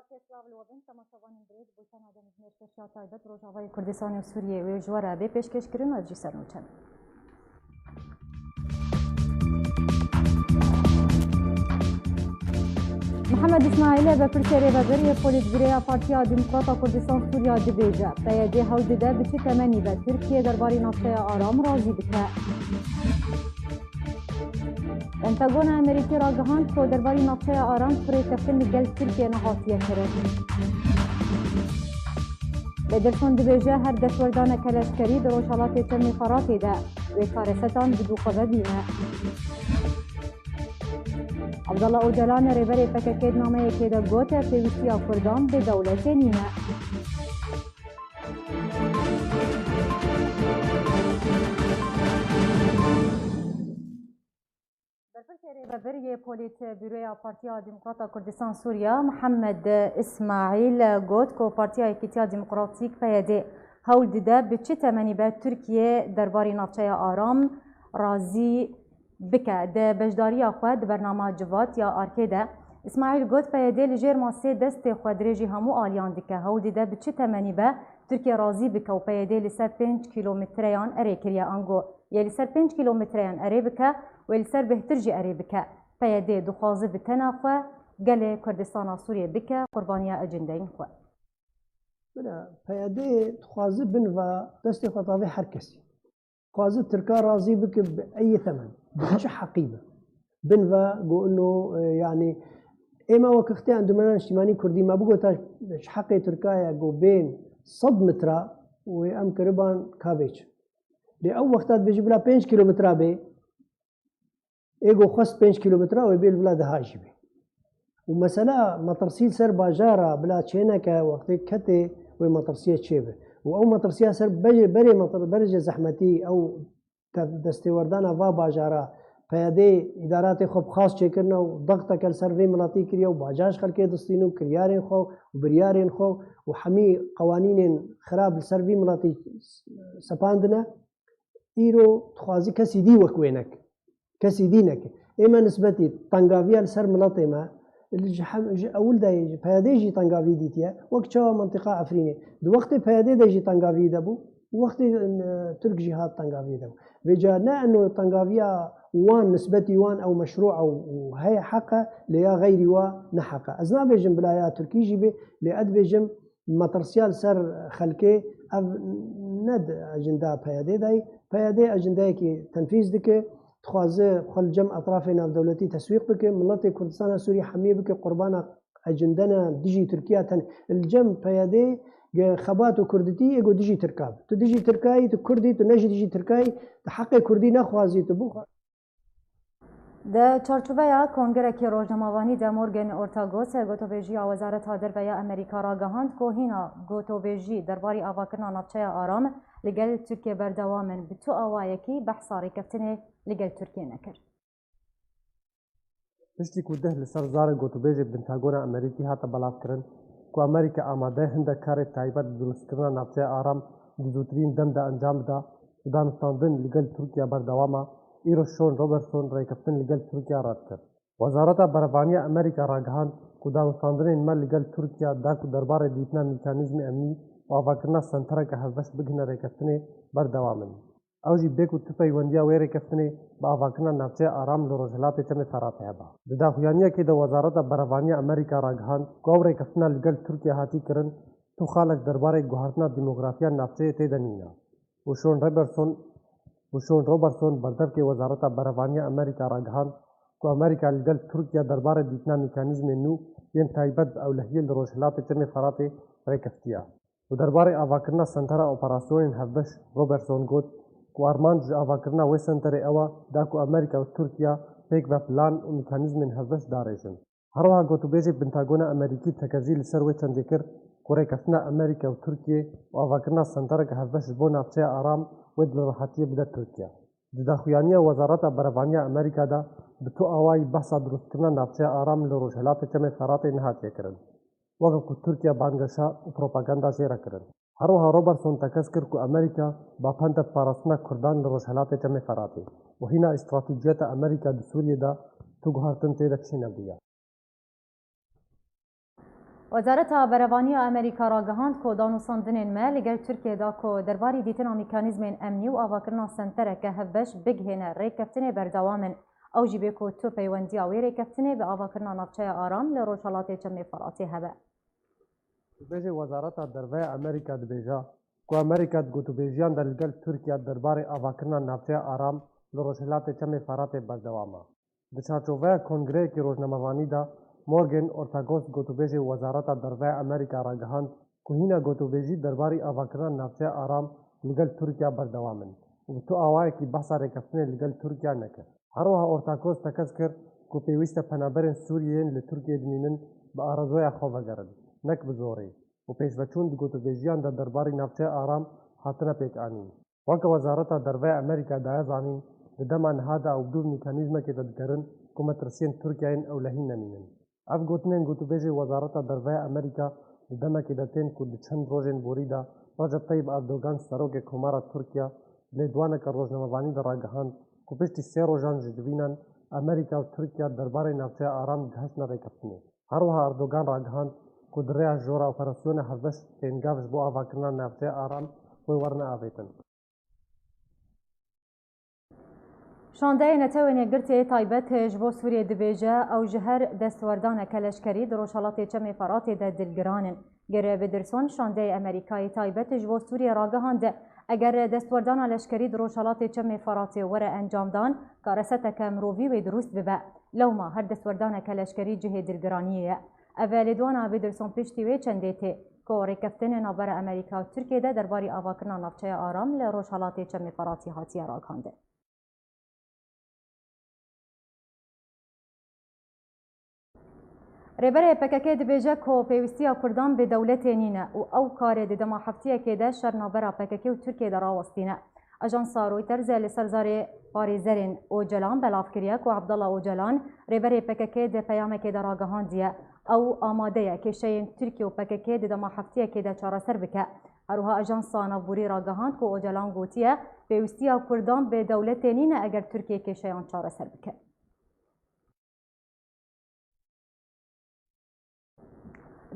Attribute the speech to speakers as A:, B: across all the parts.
A: Slavlı Wabin temaşavanên birêd bûtena demjimêr Şeşya taybet Rojavayê Kurdistanê û Sûriyê wê ji were bê pêşkêşkirin ez jî sernûçe. Mihemed İsmaîlê vekirkê rêveberiyê Polîtbîrêya Partiya Demokrata Kurdistan Sûriya dibêje PYD hewl dide bi çi temenî ve Tirkiye derbarê navçeya aram razî bike. Pentagona Amerîkî ragihand ku derbarê navçeya aram firêkeftin li gel Tirkiye nehatiye kirin. Bêdirson dibêje her destwerdana leşkerî di Rojhilatê Çemê Xeratê de wê karesetan bi dûxeve bîne. Abdallah Öcalan rêberê PKK nameyekê de got pêwîstiya Kurdan bê dewletê nîne. Berpirkê rêveberiyê Polîtbîroya Partiya Demokrata Kurdistan Sûriya Mihemed İsmaîl got ku Partiya Yekîtiya Demokratîk PYD hewl dide bi çi temenî be Tirkiye derbarê navçeya aram razî bike. De bejdariya xwe di bernama Civat ya Arkê de İsmaîl got PYD li jêr masê destê xwe dirêjî hemû aliyan dike. Hewl dide bi çi temenî be Tirkiye razî bike û PYD li ser 5 kîlometreyan erê kiriye ango yê li ser 5 kîlometreyan erê bike wê li ser bêhtir jî erê bike. PYD dixwaze bi tena xwe gelê Kurdistana Sûriyê bike qurbaniya ecendeyên xwe.
B: PYD dixwaze bin ve destê xwe tavê her kesî. Dixwaze Tirka razî bike bi eyê temen. Bi çi heqî be. Bin ve got ino yani êma wek ixtiya Endûmena Niştimanî Kurdî me bigota ji heqê Tirkaya got bên 100 metra wê em kiriban kavê çi. Lê ew wexta dibêjî bila 5 kîlometra bê ê got xwest 5 kîlometra wê bê li bila deha jî bê. û mesela metirsî ser bajara bila çêneke wextê ketê wê metirsiya çêbe. û ew metirsiya ser berê zehmetî ew destêwerdana va bajara PYD îdaratê xwe bi xas çêkirine û dexteke li ser vê miletî kiriye û bajaş xelkê distîn û kiryarên xwe û biryarên xwe û hemî qewanînên xirab li ser vî miletî sepandine îro dixwazî kesî dî wek wê neke. Kesî dî neke. Ême nisbetî tengaviya li ser miletê me ji ewil de PYD jî tengavî dîtiye wek çawa mentiqa Efrînê. Di wextê PYD de jî tengavî de bû û wextê Tirk jî hat tengavî de bû. Vê ca ne eno tengaviya wan nisbetî wan ew meşru û heye heqe lê ya xeyrî wa ne heqe. Ez nabêjim bila ya Tirkî jî bê lê ez dibêjim metirsiya li ser xelkê ev ne di ejenda PYD de. PYD ejendayekî tenfîz dike. Dixwaze xwe li cem etrafê navdewletî teswîq bike. Miletê Kurdistana Sûrî hemî bike qurbana ecendena dijî Tirkiya li cem PYD xebat û kurdîtî ê got dijî Tirka be. Tu dijî Tirkayî, tu Kurdî, tu ne jî dijî Tirkayî, tu heqê Kurdî nexwazî tu bû.
A: Di çarçoveya Kongerekê Rojnamavanî de Morgan Ortagus gotovêjiya Wezareta Derveya Amerîka ragihand ku hîna gotovêjî derbarê avakirina navçeya aram li gel Tirkiye berdewam in bi tu awayekî behsa rêkeftinê li gel Tirkiye nekir.
C: Piştî ku deh li ser zarê gotovêjê Pentagona Amerîkî hate belavkirin ku Amerîka amade hindek karê taybet bi durustkirina navçeya aram di zûtirîn dem de encam bida û danûstandin li gel Tirkiye berdewama îro Sean Robertson rêkeftin li gel Tirkiye red kir. Wezareta Berevaniya Amerîka ragihand ku danûstandinên me li gel Tirkiye da ku derbarê dîtina mîkanîzmê emnî û avakirina sentereke hevbeş bigihine rêkeftinê berdewam in. Ew jî bêk û tu peywendiya wê rêkeftinê bi avakirina navçeya aram li Rojhilatê Çemê Xeratê hebe. Di daxuyaniyekê de Wezareta Berevaniya Amerîka ragihand ku ew rêkeftina li gel Tirkiye hatî kirin tu xalek derbarê guhartina demografiya navçeyê tê de nîne. û Sean Robertson berdevkê Wezareta Berevaniya Amerîka ragihand ku Amerîka li gel Tirkiye derbarê dîtina mîkanîzmên nû yên taybet bi ewlehiyê li Rojhilatê Çemê Xeratê rêkeftiye. û derbarê avakirina sentera operasyonên hevbeş Robertson got ku armanc ji avakirina wê senterê ew e da ku Amerîka û Tirkiye pêk ve plan û mîkanîzmên hevbeş darêjin. Herwiha gotabêjê Pentagona Amerîkî tekezî li ser wê çendê kir ku rêkeftina Amerîka û Tirkiye û avakirina sentereke hevbeş ji bo navçeya aram wê di rahatiyê bide Tirkiye. Di daxuyaniya Wezareta Berevaniya Amerîka de bi tu awayî behsa durustkirina navçeya aram li Rojhilatê Çemê Xeratê nehatiye kirin. Weke ku Tirkiye bangeşa û propaganda jê re kirin. Herwiha Robertson tekez kir ku Amerîka ba pendev parastina Kurdan li Rojhilatê Çemê Xeratê û hîna stratejiyeta Amerîka di Sûriyê de tu guhartin tê de çi nebûye.
A: وزارت بروانی امریکا را گهاند که دانوساندنین ما لگل ترکیه دا که درباری دیتنا میکانیزم امنی و آواکرنا سنتره که هفبش بگهنه ریکفتنه بردوامن او جیبه که تو پیوندی آوی ریکفتنه به آواکرنا نفچه آرام لروشالات چمی فراتی هبه.
C: بیجه وزارت درباره امریکا دبیجا که امریکا گوتو بیجیان در لگل ترکیه درباره آواکرنا نفچه آرام لروشالات چمی فراتی بردوامه. دچارچوبه کنگره که روزنامه‌وانی دا مورگن اورتاگوس گوتوبیجی وزارت درباره امریکا را گهاند که هینا گوتوبیجی درباره آواکرنا نفچه آرام لگل ترکیه بردوامن و تو آوای که بحثا ریکفتنه لگل ترکیه نکرد. هروها اورتاگوس تکز کرد که پیوسته پنابرین سوریین لترکیه دمینن به آرزوی خواه گرد نک بزوری و پیشوچون گوتوبیجیان درباره نفچه آرام حاطنه پیک آنین. وقت وزارت درباره امریکا دایز آنین بدمان هذا او بدون ميكانيزم كده دكرن كما ترسين تركيا او لهين نمينن اف گوتنين گوتو بيجي وزارت درباره امريكا دما كده تين كود چند روزن بوريدا رجب طيب اردوغان سروك كمارا تركيا لدوانا كروزنامه‌وانی در راگهاند که پشت 3 روزان جدوینن امریکا و ترکیه درباره نفچه آرام گهش نریکفتنه. هروها اردوغان راگهاند که دریا جورا اپراسیون هفبش که انگافش بو آواکرنا نفچه آرام کوی ورنه آویتن.
A: شانده نتوانی گرتی تایبت جبو سوریه دبیجه او جهر دستوردان کلشکری در روشالات چمی فراتی ده دلگرانن. گره بدرسون شانده امریکای تایبت جبو سوریه راگهاند اگر دستوردان لشکری در روشالات چمی فراتی وره انجام دان کارسته که مرووی و درست ببه. لوما هر دستوردان کلشکری جه دلگرانیه. اول دوان بدرسون پشتی و چنده تی که ریکفتن نابر امریکا و ترکیه ده درباری آواکرنا نفچه آرام لروشالات چمی فراتی هاتی راگهانده. رهبر PKK دبیجه که پیوستی کردان به دولت نینه و او کار دما هفته که ده شرنابر PKK و ترکیه در آوستینه. اژانس رویترز لسرزار پاریزرین اوجلان بلافکریه که عبدالله اوجلان رهبر PKK ده پیام که در آگهاندیه او آماده که شین ترکیه و PKK دما هفته که ده چاره سر بکه. هروها اژانس ناوبوری راگهاند که اوجلان گوتیه پیوستی کردان به دولت نینه اگر ترکیه که شین چاره سر بکه.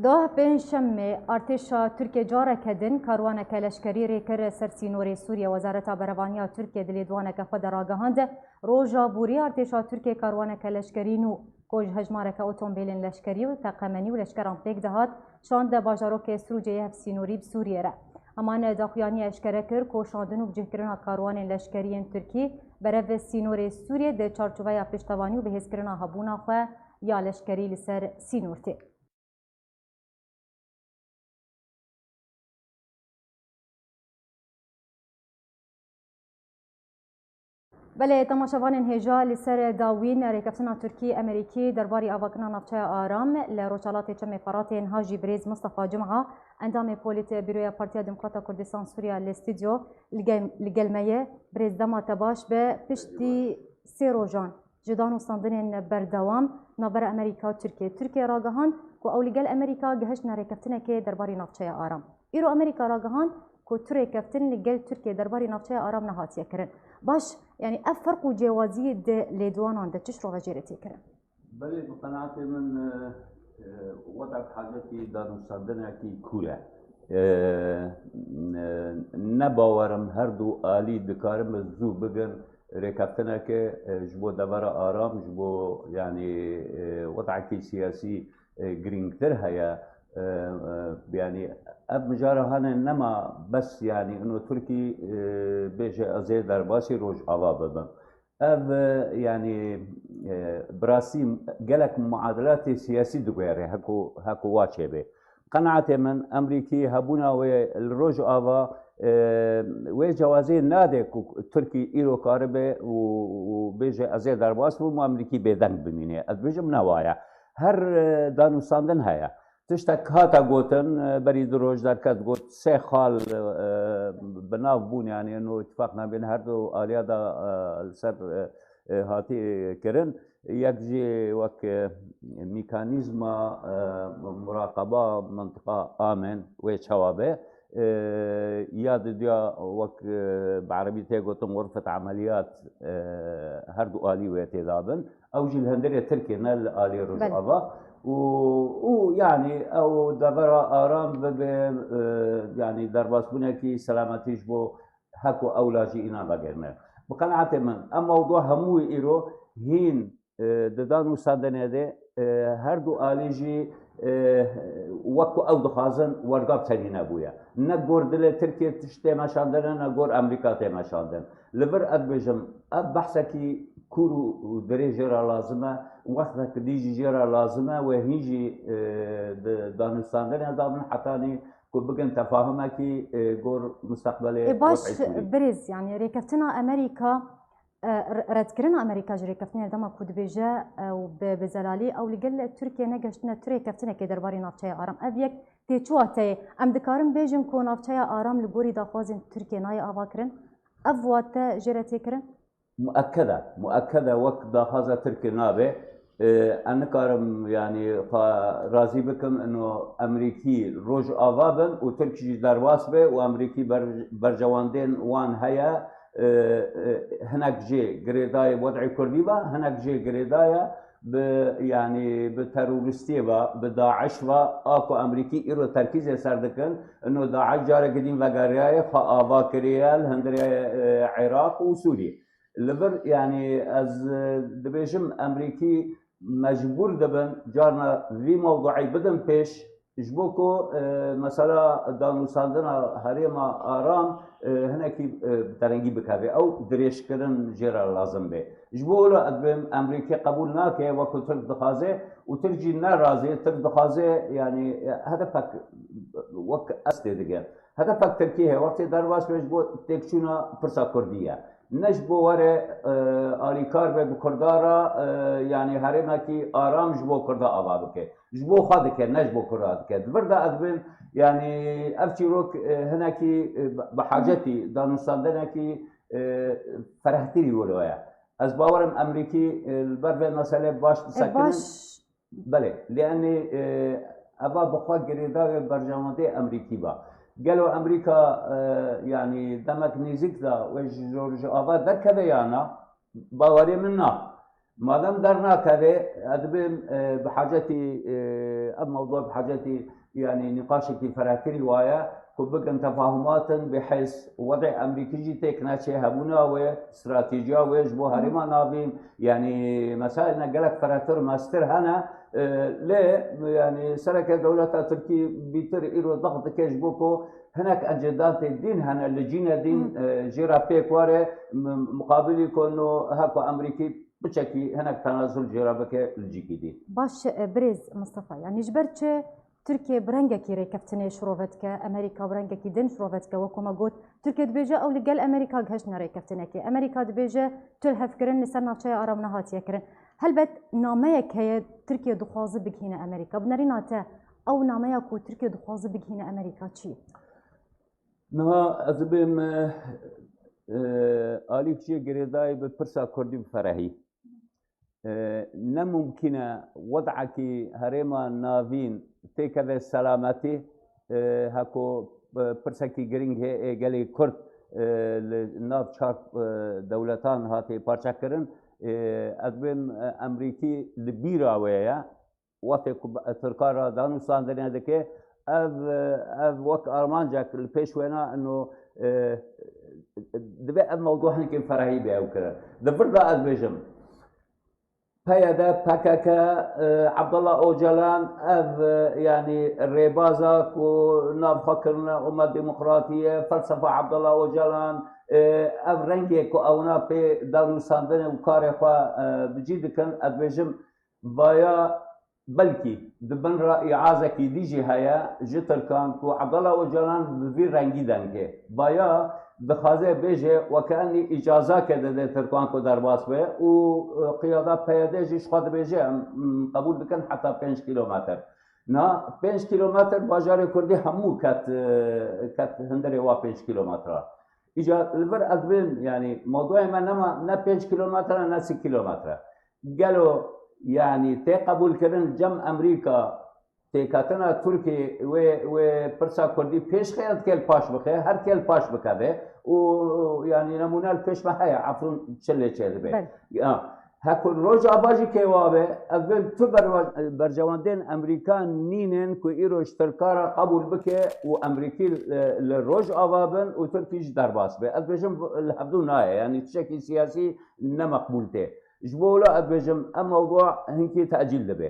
A: ده پنجشنبه ارتشا ترکیه جاره کردن کاروان کلشکری ریکر سرسینوری سوریه وزارت بروانی ترکیه دلیدوانه که خود راگهاند روژا بوری ارتشا ترکیه کاروان کلشکری نو کوج هجمارک اتومبیلین لشکری و تقمنی و لشکران پیک دهات شاند باجاروک سروجه سینوری بسوریه را. امان داخیانی اشکره کر کوشاندن و بجهکرنا کاروان لشکری ترکی برو سینوری سوریه ده چارچوبه پشتوانی و بهزکرنا هبونا خو یا لشکری لسر سینورتی. بله تماشاوان هجا لسر داوین ریکفتنا ترکی امریکی درباری آواکرنا نفچه آرام لروشالات چمی فراتین هاجی بریز مصطفى جمعه اندام پولیت بیروی پارتیا دموکراتا کردستان سوریا الاستودیو لگلمه بریز دما تباش به پشتی 3 روزان جدان و ساندنین بردوام نابر امریکا و ترکیه راگهاند که او لگل امریکا گهش نریکفتنه که درباری نفچه آرام ایرو امریکا راگهاند که تریکفتن لگل ترکیه درباری نفچه آرام نهاتیه کرن باش يعني أفرق جوازية لدوانان ده تشرو غجيرتي كرم
D: بله بقناعتي من وضع حاجتي دانو صادرنا كي كولا نباورم هر دو آلي دكارم زو بگن ركبتنا كي جبو دبر آرام جبو يعني وضع كي سياسي جرينكتر هيا يعني اب مجاره هانا نما بس يعني انه تركي بيجي ازي درباسي روج اوا بدن اب يعني براسيم قالك معادلات سياسي دغيري هكو واتشبه قناعتي من امريكي هبونا والروج اوا وجوازي نادي تركي ايرو كاربه وبيجي ازي درباس و امريكي بدن بمينه بيجم نوايا هر دانو ساندن هيا تشتك هاتا قوتن بريد روج در كات قوت 3 خال بناف بون يعني انه اتفاقنا بين هردو آليا دا السر هاتي كرن يكجي وك ميكانيزم مراقبة منطقة آمن وشوابه ياد ديا وك بعربي تيقوتن غرفة عمليات هردو آلي ويتدابن أو جيل هندريا تركي نال آلي رجعبا ويعني او دبر آرام يعني درباس بنكي سلامتيش بو هكو أولاجي إنا بقرنا بقناعة من أما موضوع همو إيرو هين ددانو سادنه ده هر دو آلیجی وقت او دخازن ورقاب سری نبویا نه گور دل ترکیه تشته مشاندن نه گور امریکا ته مشاندن لبر اد بجم اب بحثه کی کورو درجه را لازمه وقت که دیجی جرا لازمه و هیجی دانستاندن دادن حتی نی کو بگن تفاهمه کی گور مستقبل
A: باش برز يعني ريكفتنا امريكا ردكرنا امريكا جري كفتنا دما كود بيجا وبزلالي او لقل تركيا نجشتنا تري كفتنا كدرباري نافشاي ارام ابيك تيچواتي ام دكارم بيجم كو نافشاي ارام لبوري دافازن تركيا ناي افاكرن افواتا جراتيكرن
D: مؤكده وقت دافازا تركيا نابه انا كارم يعني راضي بكم انه امريكي روج افابن وتركي درواس به وامريكي برجواندين وان هيا هناك جي جريداي وضعي كردي با هناك جي جريدايا يعني بترورستي با بداعش با اكو امريكي ايرو تركيز سردكن انه داعش جاره قديم وغاريا خا كريال هندري عراق وسوريا لبر يعني از دبيجم امريكي مجبور دبن جارنا في موضوعي بدن بيش جبوكو مثلا دانوساندنا هريما آرام هناكي ترنجي بكافي او دريش كرن جيرا لازم به جبولا ادبم امريكا قبول ناكي وكو ترك دخازه وترجي نارازي ترك دخازه يعني هدفك وك اسدي دغه هدفك تركيه وقت درواس بجبو تكشونا فرصه كرديه نجبو وره آلیکار به بکردارا يعني هرما کی آرام جبو کرده آباد که جبو خاد که نجبو کرده که دبرده ادبن يعني افشي روك هنا کی بحاجتي دانستاندن کی فرحتي ولويا از باورم امريكي البرد مساله باش تسكن بله لان ابا بخوا جريدا برجمانده امريكي با قالوا امريكا يعني دمك نيزك دا وجورج ابا دركبه يانا باوري منا ما دام درنا كذا ادبم بحاجتي اب موضوع بحاجتي يعني نقاشك فراتري وايا كبقن تفاهمات بحيث وضع امريكي تكناتشي هبونا واستراتيجيا ويجبو هرما نابين يعني مسائل نقلك فراتر ماستر هنا ليه يعني سرك دولة تركي بيتر إيرو ضغط كيجبوكو هناك أجندات الدين هنا اللي جينا دين جيرا بيكواري مقابل يكونوا هاكو أمريكي بشكي هناك تنازل جيرا بك الجيكي دي
A: باش بريز مصطفى يعني جبرتش تركيا برنجكي ريكفتني شروفتك امريكا برنجكي دين شروفتك وكما قلت تركيا دبيجا او لقال امريكا هشنا ريكفتنكي امريكا دبيجا تلهف كرن نسرنا شيء ارمنا هاتيا كرن هل بت ناميك هي تركيا دخواز بك هنا امريكا بنريناتا او ناميك تركيا دخواز بك هنا امريكا تشي
D: نها ازبم اليكشي جريداي ببرسا كردي بفرحي نممكن وضعك هرما نافين تكذا السلامتي هكو برسكي جرينج هي قالي كرد ناف شارب دولتان هاتي بارشا كرن ادبن امريكي لبيرا ويا وقت تركارا دانو ساندرين دكي اف وقت ارمانجاك البيشوينا انه دبي الموضوع هنكين فرحي بها وكذا دبردا ادبجم هيدا باكاكا عبد الله اوجلان اف يعني الريبازا كو ناف فكرنا امه ديمقراطيه فلسفه عبد الله اوجلان اف رنگي كو اونا بي دانو ساندن وكاري خوا بجيد كان ادبجم بايا بلكي دبن رأي عازكي ديجي هيا جتر كان كو عبد الله اوجلان في رنگي دنگه بايا بخازه بيجي وكأني إجازة كده تركان كو درباس به وقيادة بيادجي شخص بيجي قبول بكن حتى 5 كيلومتر نا 5 كيلومتر باجار كردي همو كت هندري وا 5 كيلومتر إجا البر أدبن يعني موضوع ما نما نا 5 كيلومتر نا 6 كيلومتر قالوا يعني تقبل كرن جم أمريكا تكاتنا تركي و برسا كردي پیش خیال کل پاش بخه هر کل پاش بکده و يعني نمونه الپیش ما هي عفرون چله به هەکو ڕۆژا باشی کێوابێ ئەبێن تو بەرژەوەندێن ئەمریکان نینن کو ئیرۆژ ترکارە قبول بکێ و ئەمریکی لە ڕۆژ ئاوا بن و ترکیش دەرباس بێ ئەبێژم هەبدوو نایە ینی تشێکی سیاسی نەمەقبول تێ ji bo wilo ez bêjim em mewduع hinkî teecîl dibe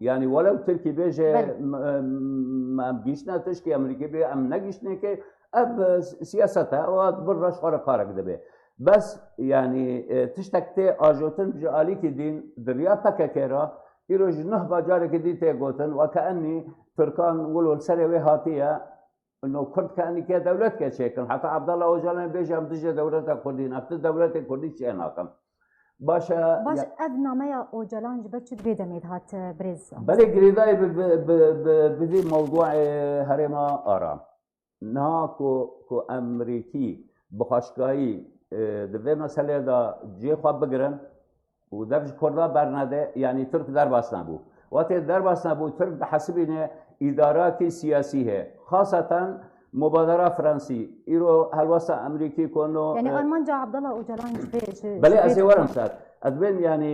D: yanî welew Tirkî bêje em gîştine tişkî Emerîkî bê em negîştinekê ev siyaset e ew bir reş xwe re karek dibe bes yanî tiştek tê ajotin ji alîkî dîn di riya PKK ra îro ji neh bacarekî dî tê gotin weke enî Tirkan wilo serê wê hatiye Kurd kenîke dewletke çêkin heta Ebdallah Öcalan bêje em dije dewleta Kurdî ev ti dewletê Kurdî çê nakin باش
A: ev nameya Öcalan ji ber çi divê demê hat birêz
D: belê girêdayê bidî mewduê herêma aram niha ku Emerîkî bi xweşkayî di vê meselê de cê xwe bigirin û dev ji Kurda bernede yanî Türk derbas nebû watê derbas nebû Türk bi hesibîne îdarakî siyasî heye xaseten مبادرة فرنسي إيرو هالوسط أمريكي كونو
A: يعني ألمانيا عبد الله أوجلان
D: بلي أزي ورم سات أدبن يعني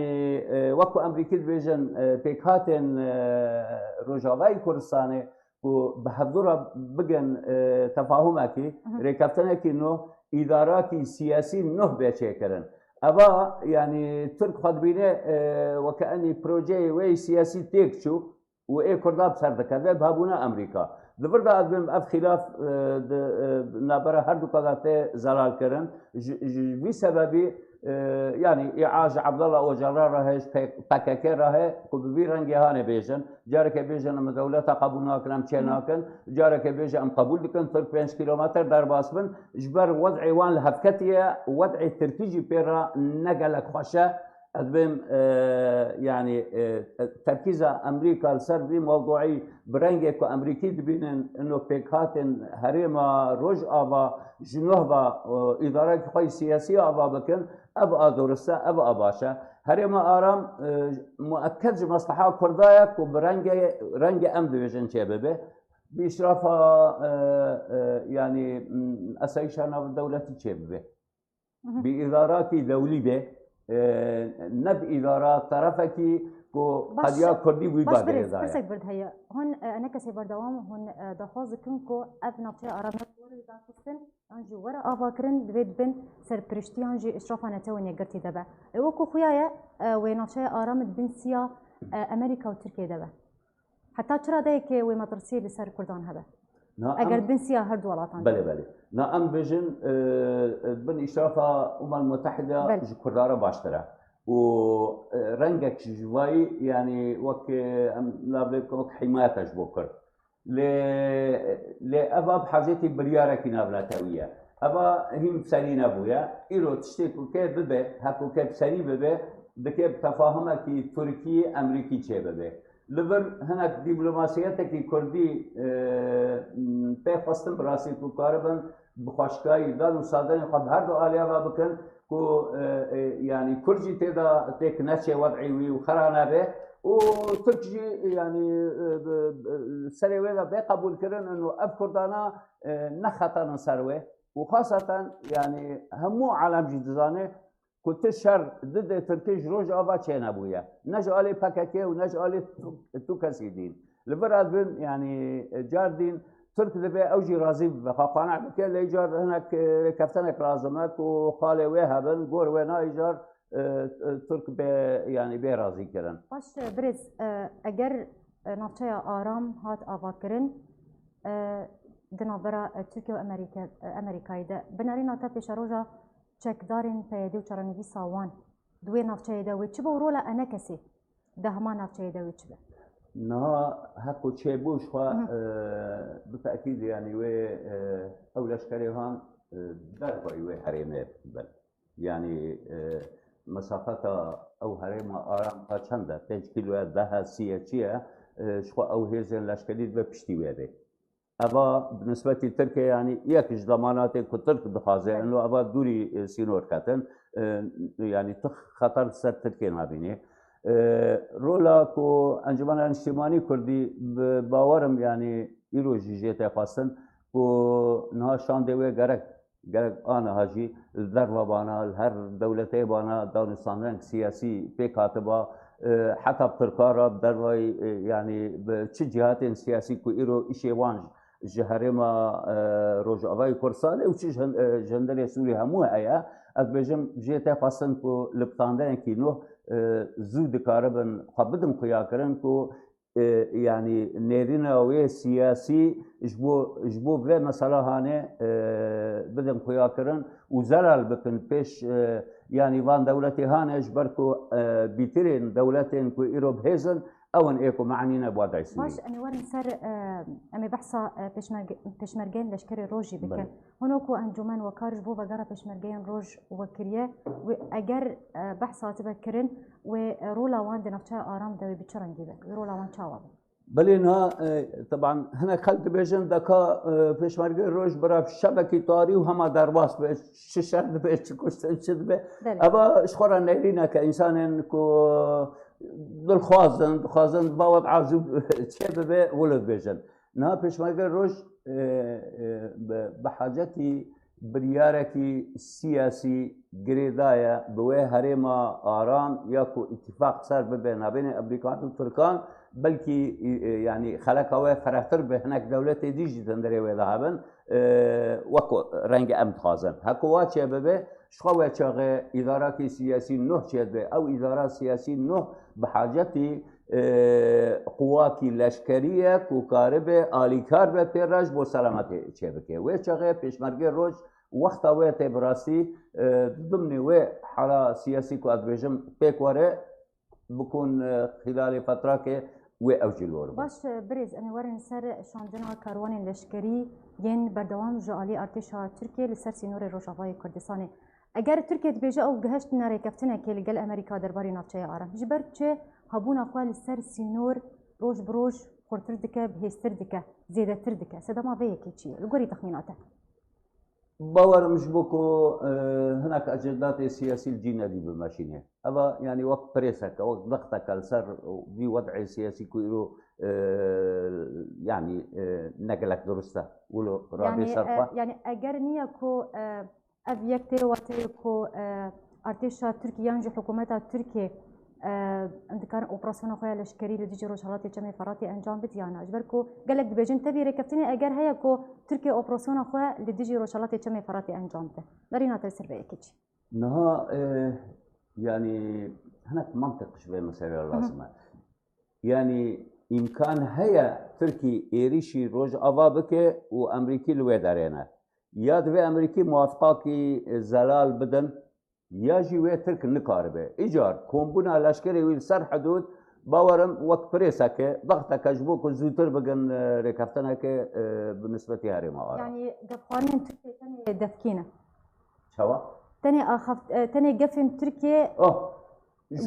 D: وكو أمريكي فيجن بيكاتن روجاواي كردستاني وبحضورة بجن تفاهمكي ركبتنكي إنه إداراتي سياسي نه بيشكرن أبا يعني ترك خدبينه وكأني بروجي وي سياسي تيكشو وإيه كرداب سردكذا بهابونا أمريكا دبر دا ادبم اف خلاف نابره هر دو قضاته زلال کرن بی سببی yani İعاج Abdallah Öcalan rahe PKK rahe ku bir rengi hane bêjin careke bêjin em dewleta qebûl nakin em çê nakin careke bêje em qebûl dikin 45 kilometre derbas bin ji ber wedعê wan li hevketiye wedعê Tirkî jî pê re ne gelek xweş e ادبم يعني تركيز امريكا لسر في موضوعي برنجك وامريكي دبينن انه بيكاتن هريما روج ابا جنوبا اداره خوي سياسيه ابا بكن ابا درسه ابا باشا هريما ارام مؤكد مصلحه كردايك وبرنج رنج ام ديفيجن شبابه باشراف يعني اسايشان الدوله شبابه بادارات دوليه نب إدارات طرفكي كو قضية كردي ويبادر
A: إذا. بس برد هي هون أنا كسي بردوام هون دخوز كنكو أبنا في أرامات ورا إذا قصن أنجي ورا أفكرن دويد بن سربرشتي أنجي إشراف أنا تواني قرتي دبا وكو خويا وينافشة أرامات بن سيا أمريكا وتركيا دبا حتى ترى ذيك وما ترسي لسر كردان هذا اگر بنسيا هرد ولاتان
D: بله نعم بجن بن إشرافة الأمم المتحدة كردارة باشترة ورنجك جواي يعني وك لابلكم حماية جبوكر لأبا بحاجتي بريارة كنا بناتوية أبا هم سالين أبويا إيرو تشتكو كيف ببه هكو كيف سالي ببه دكيب تفاهمة كي تركي أمريكي شيء ببه لبر هناك دبلوماسيتك كردي بفاستن براسي كوكاربن بخشكاي دان وصادن قد هر دو آليا بكن كو يعني كرجي تدا تك نشي وضعي وخرانا به وتركي يعني سروي لا بقبول كرن انه اف كردانا نخطا نسروي وخاصه يعني همو عالم جدزانه كنت شر ضد تركيش روج ابا تشين ابويا نجوا علي باكاكي ونجوا علي توكاسيدين البراد بن يعني جاردين ترك دبي اوجي رازي بخاقانا بكي اللي جار هناك كفتنك رازمك وخالي وهبن قور وينا يجار ترك بي يعني بي رازي كرن
A: باش بريز اگر نافچه آرام هات آفاکرن دنابرا تركيا وامريكا ده بنارينا تا پیش روجا چکدارین پیاده و چرانویسا وان دوی نافچه دوی چه با رولا انا کسی ده هما نافچه دوی چه
D: نه هکو چه بوش خوا بالتأكيد يعني و اولش كريهان در باي و حريمه بل يعني مسافة او حريمه آرام تا چنده 5 كيلو ده سيه چيه شخوا او هيزن لشكريد و پشتی ويده أبا بالنسبة لتركيا يعني يكش ضمانات كترك بخازة إنه أبا دوري سينور كاتن يعني تخ خطر سر تركيا ما بينه رولا كو أنجمان الاجتماعي كردي باورم يعني يروج جيت خاصن كو نها شان دوي غرق قال انا هاجي الذروه بانا الهر دولتي بانا دانستان سياسي في كاتبه حتى بتركارا بدروا يعني بتش جهات سياسي كو إيرو إشي وانج جهرما روجافاي كورسالي وتش جندري سوري هموها أيا أتبجم جيتا خاصن كو لبطاندين كينو زود كاربن خبدم خياكرن كو يعني نيرنا وي سياسي جبو في مسألة هاني بدم خياكرن وزلال بكن بيش يعني وان دولتي هاني اجبركو بيترين دولتين كو ايروب هيزن او ان ايكو معنينا بوضع سوري
A: باش اني ورن سر امي بحثا بشمرجين لشكري روجي بكن هناكو انجمن وكارج بو بقرا بشمرجين روج وكريه واجر بحثا تبكرن ورولا وان دنفتا ارام دوي بتشرنجي رولا وان تشاوا
D: بلينا طبعا هنا خلت بيجن دكا بيشمرجين روج برا شبكي طاري وهما درباس ششد بيش كوشتشد به ابا اشخورا نيرينا كانسان كو خوازن باوت عزوب تشبه ولد بيجن نا بيشمرجين روج بحاجتي برياركي سياسي جريدايا بوي هريما آرام ياكو اتفاق صار بين امريكان وتركان بلكي يعني خلقوا فرحتر به هناك دولتي ديجي تندري وذهبن وكو رنج امد خازن هكو واتشي ببه شخوة شاغي إدارة سياسي نوح شيد به أو إدارة سياسي نوح بحاجتي قواكي لشكرية كوكاربه آليكار به راج بو سلامتي شبكه وشاغي بيشمرگي روج وقتا وقت براسي ضمن وحالا سياسي كو أدبجم بيكواره بكون خلال فترة كي وأوجلور
A: باش بريز أنا ورن سر شاندنا كاروان لشكري ين بردوام جالي ارتشا تركيا لسر سينور روجافاي كردستاني اگر تركيا تبيجا او گهشت ناري كفتنا كي لقل امريكا درباري نافچه آرام جبر چه هبونا خواه لسر سينور روج بروج خورتر دكه بهستر دكه زيادة تر دكه سدا ما بيه كي چيه لقوري تخميناته
D: باور مش بكو هناك اجندات سياسيه الجينه دي بالماشينه هذا يعني وقت بريسك وقت ضغطك السر بوضع سياسي كيلو يعني نقلك درسته ولو رابي صرفه
A: يعني اگر نيا كو افيكتي واتيكو ارتشا تركيا ينجي حكومتها تركيا عند كان اوبراسيون خويا لشكري لديجي روجالاتي جمي فراتي انجام بديانا اجبركو قالك دبيجن تبي ركبتني اگر هيا كو تركيا اوبراسيون خويا لديجي روجالاتي جمي فراتي انجام ده دارينا تسر بيكيتش
D: نها يعني هناك منطق شوي مسألة لازمة يعني إمكان هيا تركي إيريشي روج أبابك وأمريكي لوي دارينا يا دوي أمريكي موافقاكي زلال بدن يا جي ترك نكاربه إيجار كومبونا لشكري ويل سر حدود باورم وقت بريسك ضغطك جبوك زوتر بقن ركفتنك بالنسبة هريما
A: يعني قفانين تركيا تاني دفكينا
D: شوا
A: تاني تاني قفن تركيا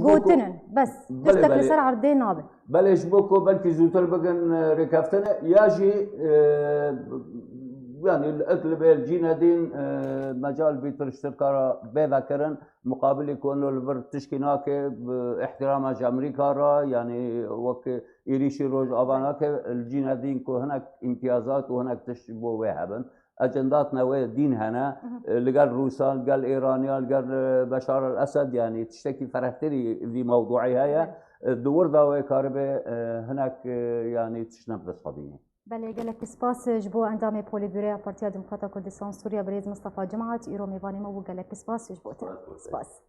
A: قوتنن بس تفتك لسر عردين نابه
D: بل جبوكو بلكي زوتر بقن ركفتنا ياجي يعني الاكل بالجينا دين مجال بيترش تركارا بذكرن مقابل يكونوا البر تشكيناك باحترامها امريكا را يعني وك يريشي روج اباناك الجينا دين كو هناك امتيازات وهناك تشبو وهبن اجنداتنا ودين هنا اللي قال روسان قال ايرانيان قال بشار الاسد يعني تشتكي فرحتري في موضوعي هيا الدور دا كاربه هناك يعني تشنب صبيني
A: بله گلک سپاس جبو اندام پولیبیره پارتیا دموکراتا کردستان سوریا بریز مصطفى جماعت ایرو میوانی مو گلک سپاس جبو سپاس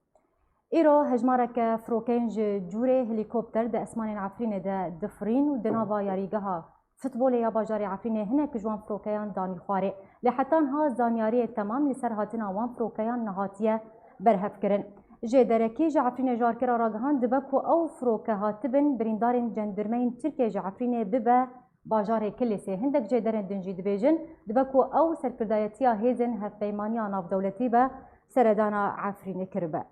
A: ایرو هجمارک فروکینج جوره هلیکوپتر ده اسمان عفرین ده دفرین و دناوا یاریگها فوتبول یا باجار عفرین هنک جوان فروکیان دانی خواره لحتان ها زانیاری تمام لسر هاتنا وان فروکیان نهاتیه برهف کرن جدرکی جعفرین جارکر راگهان دبکو او فروکه هاتبن بریندارن جندرمین ترکیه جعفرین ببه باجار كلسي هندك جدرن دنجي دبيجن دبكو او سركردايتيا هيزن هفبيمانيا ناف دولتي با سردانا عفرين كربه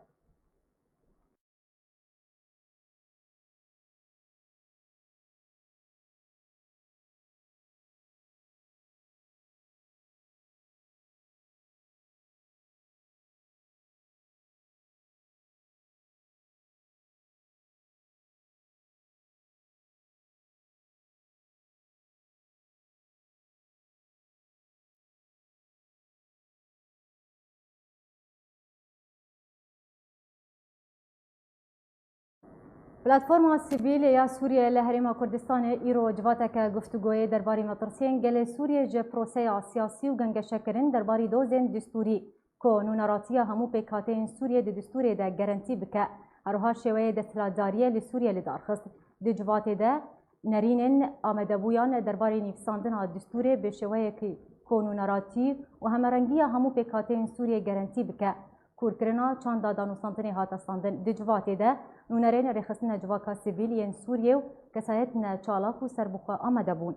A: پلتفرما سیویل یا سوریه لهرما کردستان ایرو جواتک گفتگوی درباره مطرسین گل سوریه ج پروسه سیاسی و گنگ شکرین درباره دوزن دستوری که نونراتیا همو پیکاتین سوریه د دستوری ده گارانتی بکه هروها شویه دستلاداریه لسوریه لدارخست د جوات ده نرینن آمده بویان درباره نفساندن دستوری به شویه که نونراتی و همرنگی همو پیکاتین سوریه گارانتی بکه کورکرنا چند دانوستانتنی هاتستاندن د جوات ده نونرین رخصتنا جواکا سیویلین سوریه و کسایتنا چالاک و سربخوا آمده بون.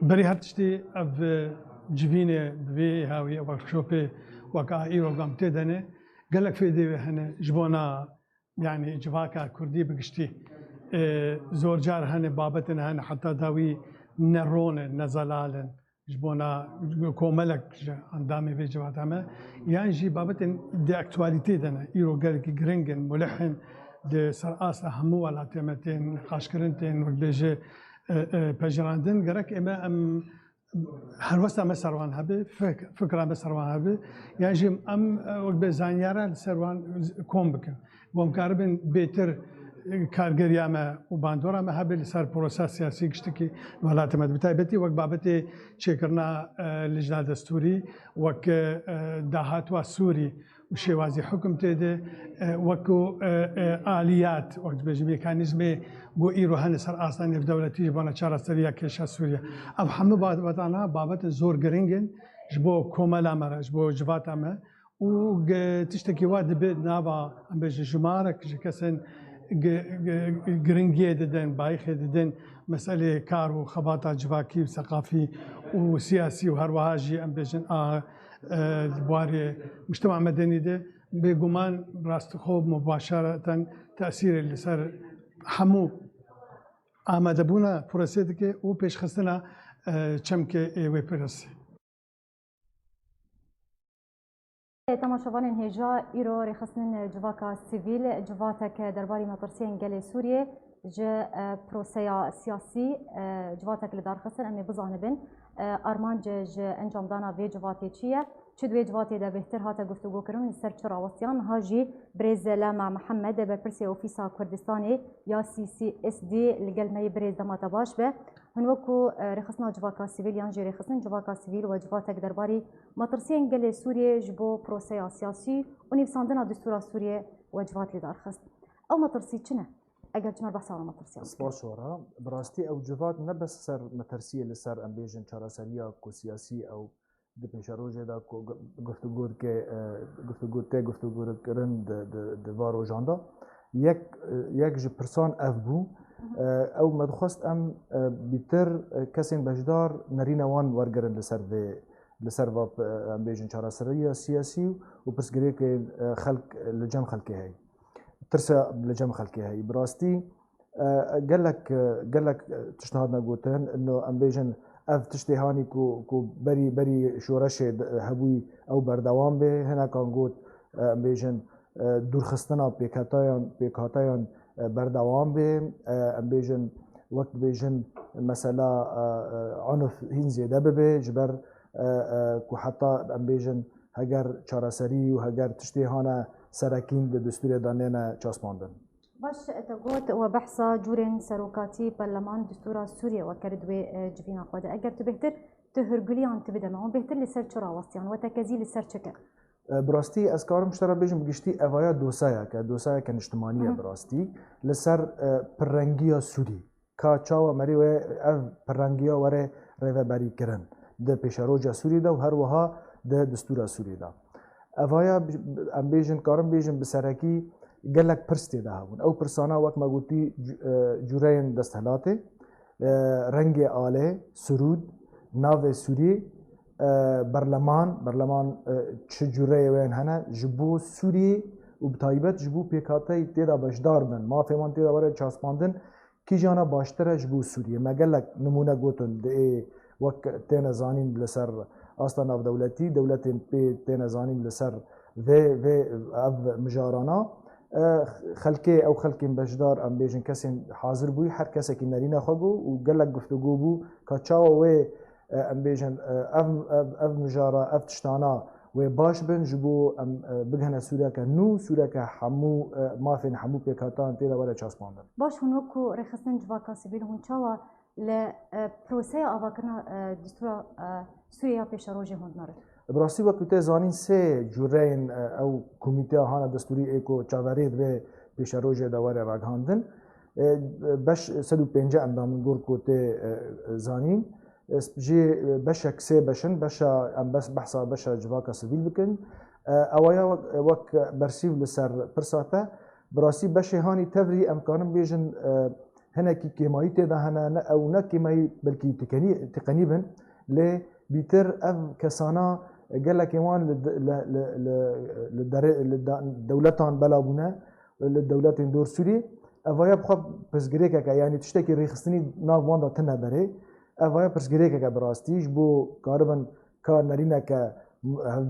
E: بري هرتشتي اف جبينه بي هاوي وركشوبي وكاي وقامتي دنه قال لك في دي هنا جبونا يعني جواكا كردي بقشتي زور جار هنا بابتنا هنا حتى داوي نرون نزلالن جبونا كوملك عندامي في جواتها يعني جي بابتن دي اكتواليتي دنا ايرو قال لك جرينجن ملحن دي سرقاسه همو ولا تمتين خاشكرنتين وبيجي پژراندن گرک اما ام هر وسط ما سروان هبه فکر ما سروان هبه یعنی جم ام وقت به زانیاره سروان کم بکن و مکاربن بهتر کارگری ما و باندورا ما هبه لسر پروسه سیاسی کشتی که ولایت مدبتای بتی وقت بابتی چکرنا لجنه دستوری وقت دهات و سوری و شوازی حکم تده وکو آلیات وقت بجی مکانیزم بو ایرو هن سر آستانی دولتی جبانا چهار سریا کشا سوریا اب همه وطنها بابت زور گرینگن جبو کومل امر جبو جوات امر و تشتكي واد بيت نابا ام بيج جمارك كسن گرینگی ددن بايخ ددن مسألة كار وخباطة جواكي وثقافي وسياسي وهرواجي ام بيجن بواري مجتمع مدني ده بگمان راست خوب مباشرة تأثير اللي صار همو آماده بونا پروسه که او پیش خستنا چمکه ایوه پرسه
A: تماشاوان هجا ایرو رخصنن جواکا سیویل جواتک درباری مطرسین گل سوریه جه پروسه سیاسی جواتک لدار خستن امی بزانبن ارمان جه انجام دانا وی جواتی چیه چه دوی جواتی ده بهتر هاته گفتگو کرن لسر چرا وستیان هاجی بریز لما محمد به پرسی اوفیسا کردستانی یا CCSD لگل می بریز دماتا باش به هنوکو رخصنا جواکا سیویل یان جی رخصن جواکا سیویل و جواتک درباری مطرسین گل سوریه جبو پروسه سیاسی و نفساندنا دستور سوریه و جوات لدار خست او مطرسی چنه؟ اگر جمر بحث على مطرسي
F: سپاس شورا براستي او جوات نه بس سر مترسيه لسر امبيجن چاراسريا کو سياسي او د پېشروجه دا گفتگو که گفتگو کرن د وارو جاندا یک ج پرسان اف بو او مدخست ام بیتر کسین بجدار نرینوان ورگرن لسر و امبيجن چاراسريا سياسي و پرسگری که خلق لجم خلقي هي ترسا لجم خلقي هي براستي قال لك تشنهادنا قوتن انه امبيجن اف تشتي هاني كو بري شورش هبوي او بردوام به هنا كان قوت امبيجن دور خستنا بيكاتايان بردوام به امبيجن وقت بيجن مثلا عنف هين زياده به جبر كو حتى امبيجن هجر چارسري و هجر تشتي هانا سركين دستور دانينا چاسپاندن
A: باش تقول وبحثا جورين سروكاتي برلمان دستور سوريا وكردوي جبينا قوده اگر تو بهتر تهرگليان تبدا معهم بهتر لسر چرا وستيان وتكزي لسر چكه
F: براستي از کارم مشترا بيجم بگشتي اوايا دوسايا كان اجتماعيه براستي لسر پرنگيا سوري کا چاو مري و اف پرنگيا وره رهبري کرن د پيشروجا سوري دا و هر وها د دستور سوري دا اوايا ام بيجن کارم بيجم بسركي قال لك برستي ده هون او برسانا وقت ما قلتي جورين دستهلاته رنگ آله سرود ناو سوري برلمان چه جوره وين هنا جبو سوري وبتايبت جبو بيكاتي تيدا بشدار بن ما فهمان تيدا وره چاسپاندن کی جانا باشتره جبو سوري ما قال لك نمونه قوتن ده وقت تينا زانين لسر اصلا ناو دولتين بي تينا زانين لسر في مجارانا خلقي او خلقي بجدار ام بيجن كسين حاضر بوي هر كسي كي نرينا خبو وقال لك گفتگو بو كاچاو و ام بيجن اف مجارا اف تشتانا و باش بن جبو بگهنه سوریه که نو سوریه که همو مافین همو پیکاتان تیدا وره چاسپاندن.
A: باش هنوکو رخصتن جواکا سیویل هون چاوا لپروسه آواکرنا دستورا سوریه پیش روژه هون ناره.
F: براستی وقتی زانین سه جورین او کمیته هانا دستوری ایکو چاورید به پیش روژه دواره راگهاندن باش 150 اندام گور کوته زانین جي باشا كسي باشن باشا ام بس بحثا باشا جواكا سيفيل بكن اويا وك برسيف لسر برساتا براسي باشا هاني تفري امكانم بيجن هنا كي كيماي تدا هنا او نا كيماي بلكي تقنيبا ل بيتر اف كسانا قال لك يوان للدولتان بلابونا للدولتين دور سوري اويا بخب بس غريكا يعني تشتكي ريخستني ناف واندا تنبري اوای پرسگیری که براستیش بو کاربن کار نرینه که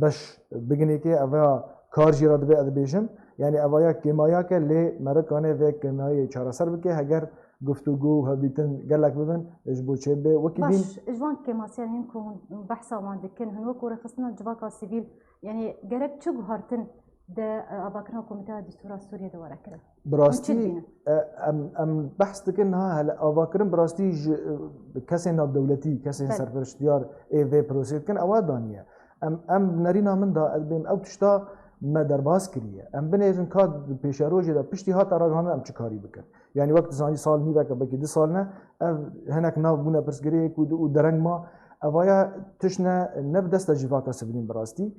F: بش بگنی که اوای کار جیراد به ادبیشم یعنی اوای کیمایا که لی مرکانه و کیمایی چهار سر بکه اگر گفتگو هبیتن گلک ببن اش بو چه به وکی دین
A: باش اجوان کیماسیان هم کون بحثا وان دکن هنو کور خصنا جواکا سیویل یعنی گرک چو هارتن ده اباکنا کمیته دستور سوریه دواره کرد.
F: براستی ام بحث دکن ها هلا اباکرم براستی کسی ناب دولتی کسی سرپرستیار ای وی پروسه کن اواد دانیه ام نرینا من دا ادبیم او تشتا ما درباز کریه ام بنیجن کاد پیش روزی دا پشتی ها تراغانه ام چه کاری بکن یعنی وقت زانی سال نیوه که بکی 2 سال نه هنک ناو بونه پرسگری و درنگ ما اوایا تشنه نب دست جواکا سبلین براستی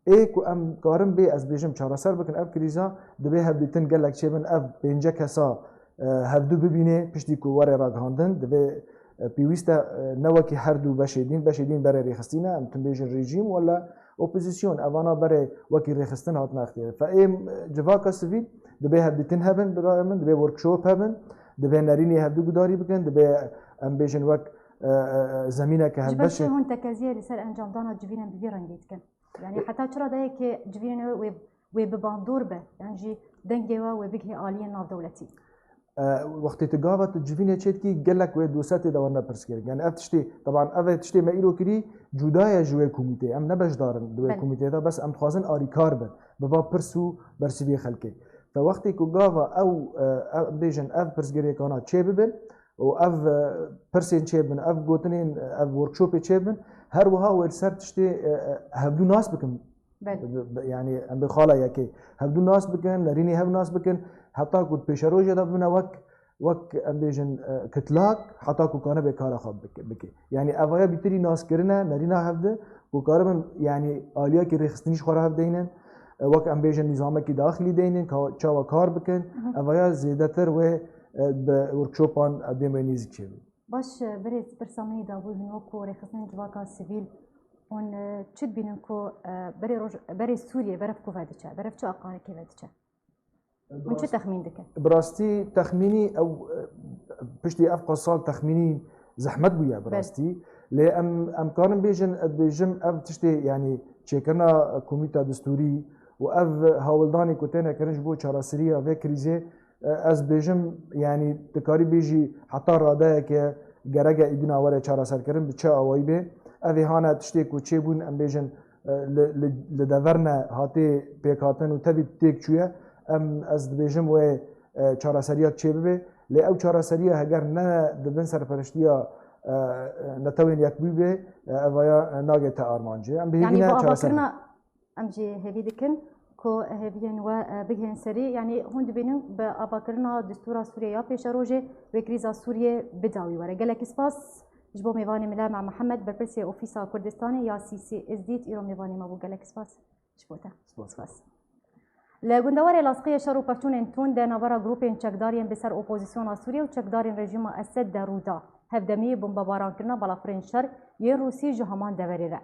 F: ایکو ام کارم بی از بیجم چهار سر بکن اف کریزا دبی هبیتن گلک چه بن اف پنجه کسا هفدو ببینه پشتی کو وره راگهاندن دبی پیوسته نوکی هر دو بشیدین برای ریخستینه ام تن بیجن رژیم ولا اپوزیسیون اوانا برای وکی ریخستن هات ناختیه فایم جواکا سویل دبی هبیتن هبن برای من دبی ورکشوپ هبن دبی نرینی هفدو گداری بکن دبی ام بیجن وک زمینه که هبشه
A: جبشه هون تکازیه لسر انجام دانا جوینن ببی رنگیت کن يعني حتى ترى ده كي جبينه وبباندور به يعني جي دنجوا وبيجي عاليا ناف دولتي
F: وقت تجاوبت جبينه تشتكي قال لك ودوسات دورنا برسكير يعني افتشتي طبعا افتشتي ما إله كري جدايا جوي كوميتي ام نبش دارن دوي كوميتي ده بس ام خوازن اري كاربن بابا برسو برسبي خلكي فوقت كوجافا او بيجن اف برسكير كانا تشيبل و اف برسين تشيبن اف جوتنين اف وركشوب تشيبن هر وها ورسر تشتي هبدو ناس بكم يعني ام بخاله ياكي هبدو ناس بكن نريني هب ناس بكن حتى كنت بيشروجه دبنا وك ام بيجن كتلاك حتى كو كان بكار خاب بكي يعني افايا بيتري ناس كرنا نرينا هبد كو كاربن يعني اليا كي رخصتنيش خرا هب دينن وك ام بيجن نظامك داخلي دينن كا كار بكن افايا زيادتر و وركشوبان ادم نيزك شي
A: باش بريز برسامي دابو هنوكو رخصتن جواكا سيفيل اون تشد بينكو بري سوريا برفكو فادتشا برفچو اقاني كي فادتشا اون چه تخمين دكن
F: براستي تخميني او بشتي افقا صال تخميني زحمت بويا براستي لي ام كان بيجم اف تشتي يعني تشيكرنا كوميتا دستوري و اف هاولداني كوتينا كرنج بو چاراسريا و كريزه از بيجم يعني تكاري بيجي حتى راده که گرگه ایدنا وره چاراسر کرن بچه آوایی به اوی هانا تشتی کو چه بون ام بیجن لدورنا هاتی پیکاتن و تبی تیک چویه ام از بیجم و چاراسریات چه ببه لی او چاراسریه هگر نه دبن سرپرشتیا نتوین یک بی به اویا ناگه تا آرمانجه ام
A: يعني بو أباكرنا أمجي هبي دكن كو هبين و بجهن سري يعني هون دبينن بأباكرنا دستورا سوريا بيش روجي وكريزا سوريا بداوي ورا قالك سباس جبو ميواني ملا مع محمد بربرسي اوفيسا كردستاني يا سي سي اس ديت ايرو ميواني ما بو قالك سباس جبوتا سباس لگوندوار لاصقية شرو پفتون انتون ده نوارا گروپين چکدارين بسر اوپوزيسيون سوريا و چکدارين رژيم اسد درودا هفدمي بمباران کرنا بالا فرنشر يه روسي جهمان دوريره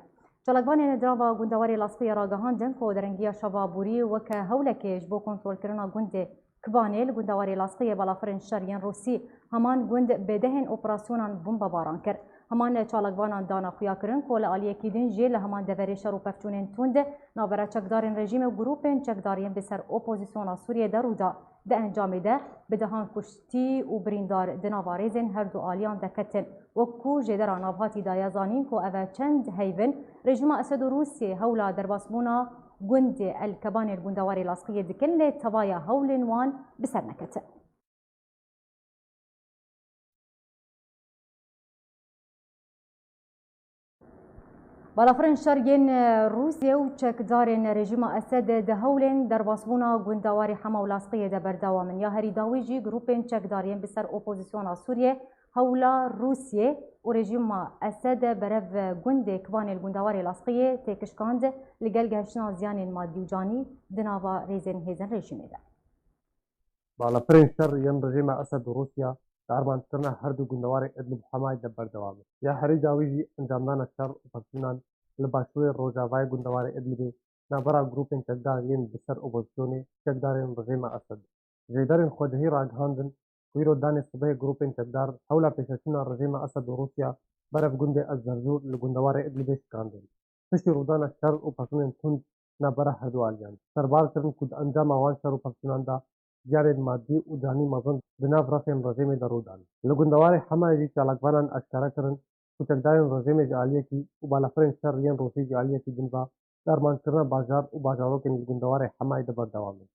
A: چالکبان ندراوا گوندوار لاصقية راگهاندن کو درنگیا شبابوري وک هولکه جبو کنترول کرنا گوند كبانيل گوندوار لاصقية بالا فرنشر ين روسي همان گوند بدهن اوپراسيونان بمباران كر همان چالکبانان دانا خویا کرن کول آلیه کیدن جیل همان دوری شرو پفتونین توند نابرا چکدارین رژیم و گروپین چکدارین بسر اپوزیسیون سوریه درودا ده انجام ده بدهان کشتی و بریندار دناوارزن هر دو آلیان دکتن وکو جدر نابهاتی دایزانین کو اوه چند هیون رژیم اسد و روسیه هولا درباسبونا گند الکبان الگندواری لاصقیه دکن لتبایا هولن وان بسر نکتن. بالافرین شرگین روسیه و چکدارن رژیم اسد دهولن در باسبونا گندواری حمولاسقیه ده بردوامن یا هری داویجی گروپین چکدارین بسر اپوزیسیون سوریه هولا روسیه و رژیم اسد برف گند کبان الگندواری لاسقیه تکشکاند لگل گهشنا زیان مادی و جانی دناوا ریزن هیزن رژیمه ده.
C: بالافرین شر ین رژیم اسد و روسیا دارمان کرنا هر دو گندوار ادلب حمای ده بردوامن یا هری داویجی انجامدان شر و پرسونان لباشوی روجاوای گندوار ادلب نابرا گروپین چکدارین بسر اپوزیسیون چکدارین رژیم اسد جیدارین خودهی راگهاندن ویرو دان صبح گروپین چکدار حول پیششون رژیم اسد و روسیا برف گند از زرزور لگندوار ادلب شکاندن پشتی رودان شر و پرسونان تند نابرا هر دو آلیان سربار کرن کد انجام آوان شر و پرسونان دا زیارت مادی و جانی مزن بناف رفیم رژیم درودان لگندوار حمایتی چالاکوانان اشکارا کرن کوچکدارین رژیم جعالیه کی و بالافرین شر ین روسی جعالیه کی دنبا درمان کرنا بازار و بازارو که لگندوار حمایت بردوامن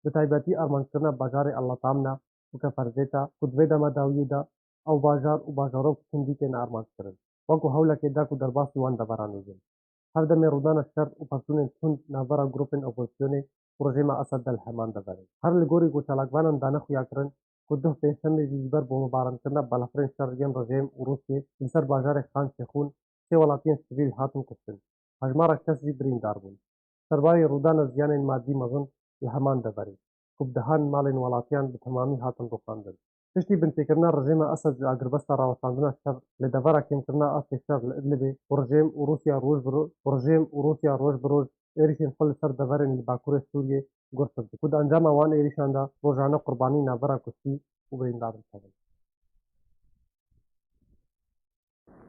C: بتایباتی ارمان کرنا بازار الله تامنا وكفرزيتا كدويدا مداويدا او بازار و بازارو كندي كن ارمان کرن وكو حولا كدا كو درباسي وان دبرانوزن هر دم رودان الشر و پرسونن تند نابرا گروپن اپوزيسيون رژیم اسد الحمان دبرن هر لگوري کو چالاکوانان دانه خویا کرن كده پنشن جيبر بومباران کرنا بالافرين شرجم رژیم و روسي بسر بازار خان شيخون سي ولاتين سيفيل هاتن كشتن هجمار کس جي برين داربون سرباي رودان زيان مادي مزن الحمان دبرن كبدهان مالين ولاتيان بتمامي هاتن رقاندن تشتي بنتي كرنا رژیم اسد اگربستا راوساندنا الشر لدفرا كم كرنا اصل الشر لادلبي ورژیم وروسيا روز بروز ورژیم وروسيا روز بروز ايريشن خل سر دفرن لباكور سوريا گرسد كود انجام وان ايريشان دا روزانه قرباني نابرا كشتي وبريندار الحبل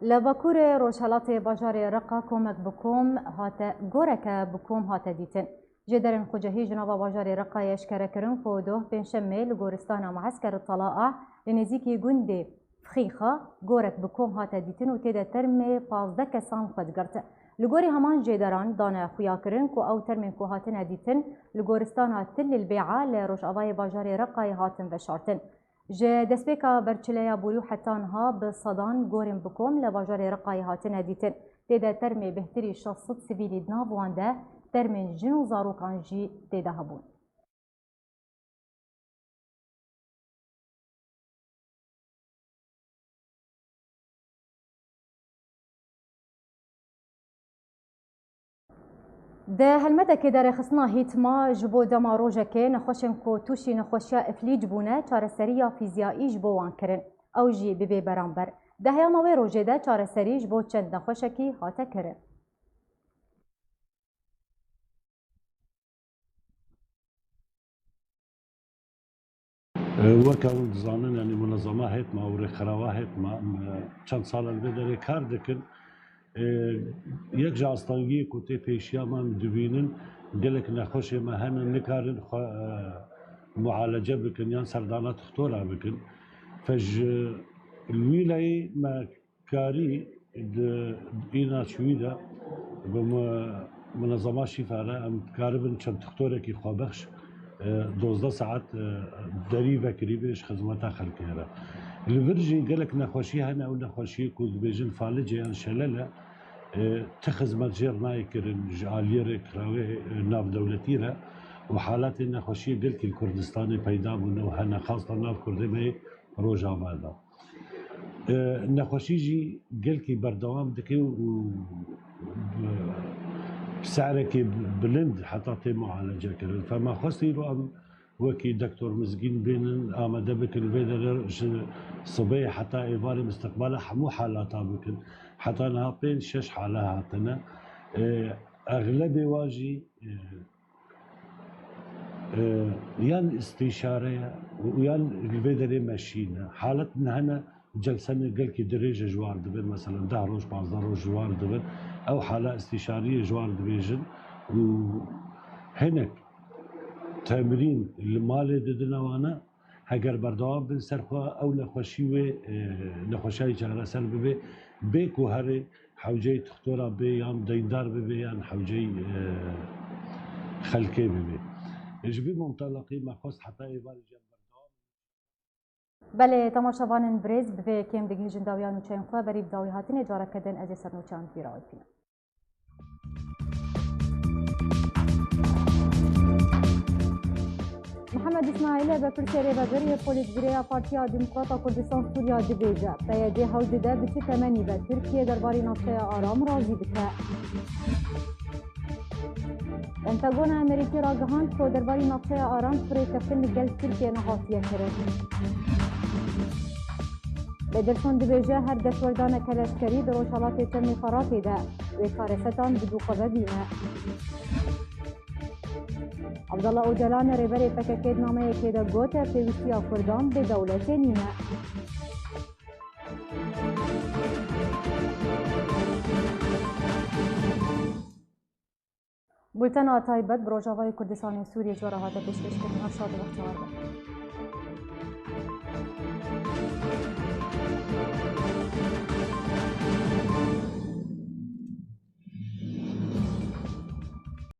A: لباكور روشالات باجار رقا كومك بكوم هات گورك بكوم هات ديتن جدرن خجهي جناب باجار رقا يشكر كرن كودو بين شمال غورستان معسكر الطلائع لنزيكي جندي فخيخه گورك بكوم هات ديتن وتدا ترمي 15 كسان خد قرت لگوری همان جدران دانه خویا کرن کو او ترمن کو هاتن دیتن لگورستان تل البيعه لروش ابای باجار رقای هاتن و شارتن ج دسبیکا برچلیا بوریو حتانها بصدان گورن بکوم لباجار رقای هاتن دیتن تدا ترمي بهتري شخصت سبيلي دنافوانده ترمن جنو زاروکان جی تدا هبون ده هالمدى كده رخصنا هيتما جبو دما روجكي نخوشن كو توشي نخوشيا افليج بونه چارسريا فيزيائي جبو وان کرن او جي ببي برانبر ده هيا موي روجه ده چارسري جبو چند نخوشكي هاتا کرن
G: وەکەون دزانن ینی منەزەما هێتما و ڕێکخراوە هێتما چەند ساڵە لەبێ دەرێ کار دەکرد یەک جا ئاستانگی و تێ پێشیامان دبینن gelek nexweşê me hene nikarin muhalece bikin yan serdana tixtora bikin fej wîlayê me karî di îna çûyî de bi munezema şîfare em dikaribin çend tixtorekî xwebexş 12 saet derî vekirî bêj xizmeta xelkê re. Li vir jî gelek nexweşî hene ew nexweşiyê ku dibêjin falece yan şelele ti xizmet jêr nayê kirin ji aliyê rêkrawê navdewletî re û haletên nexweşiyê gelkî Kurdistanê peyda bûne û hene xasta nav Kurdîmê Rojava da. Nexweşî jî gelkî berdewam dike û سعرێکی بلند heta tê muhalece kirin. Fema xwestî ro em wekî Doktor Mizgîn bênin amade bikin vê dere ji sibê heta êvarê misteqbala hemû halata bikin. Heta niha 5-6 hale hatine. Eglebê wa jî yan îstîşareye û yan li vê derê meşîne. Halet hene celsenê gelkî dirêje ji war dibin mesela 10 roj 15 roj ji war dibin. Ew hala îstîşariyê ji war dibêjin û hinek تمرین المال ددنوانا هەگەر بەردەوام بن سەرخوا ئەو نەخۆشی وێ نەخۆشایی چارەسەر ببێ بێک و هەرێ حوجەی تختۆرا بێ یان دەیندار ببێ یان حوجەی خەلکێ ببێ ژبی منطلقی مەخۆست حتا ئێواری جەم بەردەوام
A: بله تماشاوانن برز به کم دیگه جنداویان و چین خواه بریب داوی هاتین اجاره کردن از سرنوچان بیراوی کنن. محمد اسماعیل به پرسی ریبازری پولیسگیری پارتیا دموکراتا کردستان سوریا دبیجه پیاده هولدده به چه تمنی به ترکیه درباره نقشه آرام راضی بکه. پنتاگون امریکی را گهاند که درباره نقشه آرام فری کفتن گل ترکیه نهاتیه کرد. بدرسون دبیجه هر دستوردان کلشکری در روشالات تمی خراتی ده و کارستان بدو قببینه. عبدالله اوجلان ریبری پککید نامه که ده گوته پیوستی کردان به دولت نینه. بولتن آتایبت بروجاوای کردستان سوریه جواره هاته پیشکش کنی. هر شاد وقت